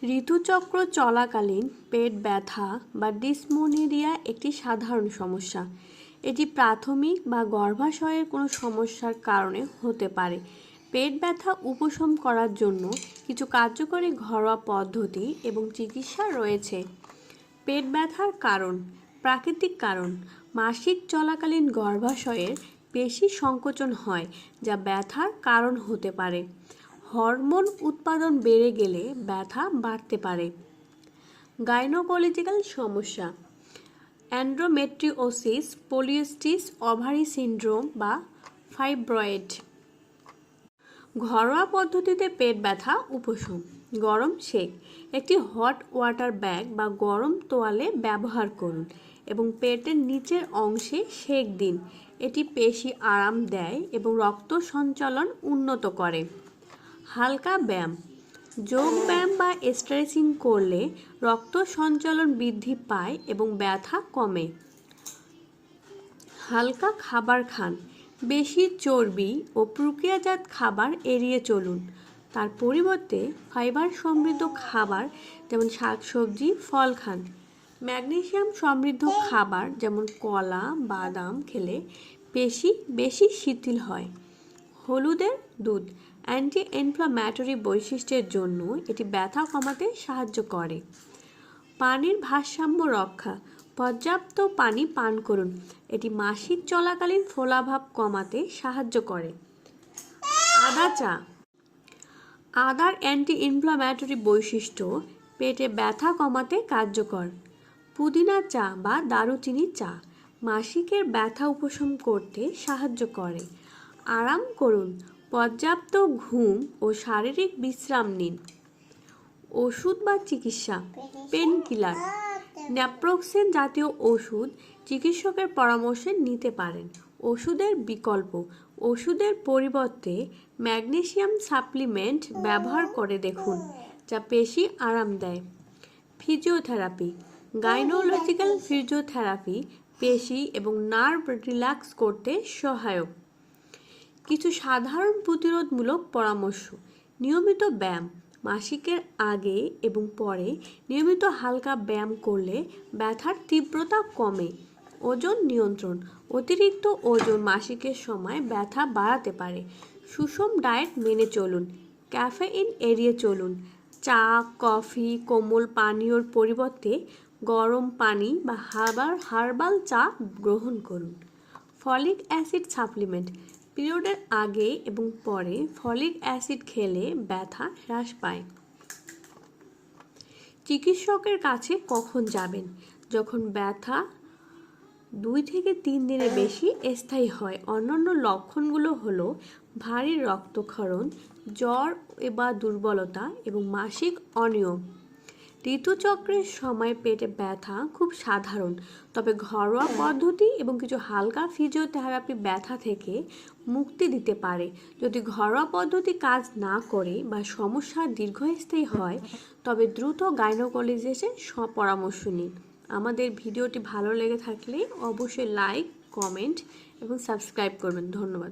ঋতুচক্র চলাকালীন পেট ব্যথা বা ডিসমেনোরিয়া একটি সাধারণ সমস্যা। এটি প্রাথমিক বা গর্ভাশয়ের কোনো সমস্যার কারণে হতে পারে। পেট ব্যথা উপশম করার জন্য কিছু কার্যকরী ঘরোয়া পদ্ধতি এবং চিকিৎসা রয়েছে। পেট ব্যথার কারণ: প্রাকৃতিক কারণ, মাসিক চলাকালীন গর্ভাশয়ের পেশি সংকোচন হয় যা ব্যথার কারণ হতে পারে। হরমোন উৎপাদন বেড়ে গেলে ব্যথা বাড়তে পারে। গাইনোকোলজিক্যাল সমস্যা: এন্ডোমেট্রিওসিস, পলিসিস্টিক ওভারি সিনড্রোম বা ফাইব্রয়েড। ঘরোয়া পদ্ধতিতে পেট ব্যথা উপশম: গরম সেক: একটি হট ওয়াটার ব্যাগ বা গরম তোয়ালে ব্যবহার করুন এবং পেটের নিচের অংশে সেক দিন। এটি পেশি আরাম দেয় এবং রক্ত সঞ্চালন উন্নত করে। হালকা ব্যায়াম: যোগ ব্যায়াম বা স্ট্রেচিং করলে রক্ত সঞ্চালন বৃদ্ধি পায় এবং ব্যথা কমে। হালকা খাবার খান: বেশি চর্বি ও প্রক্রিয়াজাত খাবার এড়িয়ে চলুন। তার পরিবর্তে ফাইবার সমৃদ্ধ খাবার যেমন শাকসবজি, ফল খান। ম্যাগনেসিয়াম সমৃদ্ধ খাবার যেমন কলা, বাদাম খেলে পেশি বেশি শিথিল হয়। হলুদের দুধ: অ্যান্টি ইনফ্ল্যামেটরি বৈশিষ্ট্যের জন্য এটি ব্যথা কমাতে সাহায্য করে। পানির ভারসাম্য রক্ষা: পর্যাপ্ত পানি পান করুন। এটি মাসিক চলাকালীন ফোলাভাব কমাতে সাহায্য করে। আদা চা: আদার অ্যান্টি ইনফ্ল্যামেটরি বৈশিষ্ট্য পেটে ব্যথা কমাতে কার্যকর। পুদিনা চা বা দারুচিনি চা মাসিকের ব্যথা উপশম করতে সাহায্য করে। আরাম করুন: পর্যাপ্ত ঘুম ও শারীরিক বিশ্রাম নিন। ওষুধ বা চিকিৎসা: পেনকিলার, ন্যাপ্রোক্সেন জাতীয় ওষুধ চিকিৎসকের পরামর্শে নিতে পারেন। ওষুধের বিকল্প: ওষুধের পরিবর্তে ম্যাগনেসিয়াম সাপ্লিমেন্ট ব্যবহার করে দেখুন যা পেশি আরাম দেয়। ফিজিওথেরাপি: গাইনোকোলজিক্যাল ফিজিওথেরাপি পেশি এবং নার্ভ রিল্যাক্স করতে সহায়ক। কিছু সাধারণ প্রতিরোধমূলক পরামর্শ: নিয়মিত ব্যায়াম: মাসিকের আগে এবং পরে নিয়মিত হালকা ব্যায়াম করলে ব্যথার তীব্রতা কমে। ওজন নিয়ন্ত্রণ: অতিরিক্ত ওজন মাসিকের সময় ব্যথা বাড়াতে পারে। সুষম ডায়েট মেনে চলুন। ক্যাফেইন এড়িয়ে চলুন: চা, কফি, কোমল পানীয়র পরিবর্তে গরম পানি বা হার্বাল চা গ্রহণ করুন। ফলিক অ্যাসিড সাপ্লিমেন্ট: পিরিয়ডের আগে এবং পরে ফলিক অ্যাসিড খেলে ব্যথা হ্রাস পায়। চিকিৎসকের কাছে কখন যাবেন? যখন ব্যথা 2 থেকে 3 দিনের বেশি স্থায়ী হয়। অন্যান্য লক্ষণগুলো হলো ভারী রক্তক্ষরণ, জ্বর বা দুর্বলতা এবং মাসিক অনিয়ম। ঋতুচক্রের সময় পেটে ব্যথা খুব সাধারণ, তবে ঘরোয়া পদ্ধতি এবং কিছু হালকা ফিজিওথেরাপি ব্যথা থেকে মুক্তি দিতে পারে। যদি ঘরোয়া পদ্ধতি কাজ না করে বা সমস্যা দীর্ঘস্থায়ী হয় তবে দ্রুত গাইনোকোলজিস্টের পরামর্শ নিন। আমাদের ভিডিওটি ভালো লেগে থাকলে অবশ্যই লাইক, কমেন্ট এবং সাবস্ক্রাইব করবেন। ধন্যবাদ।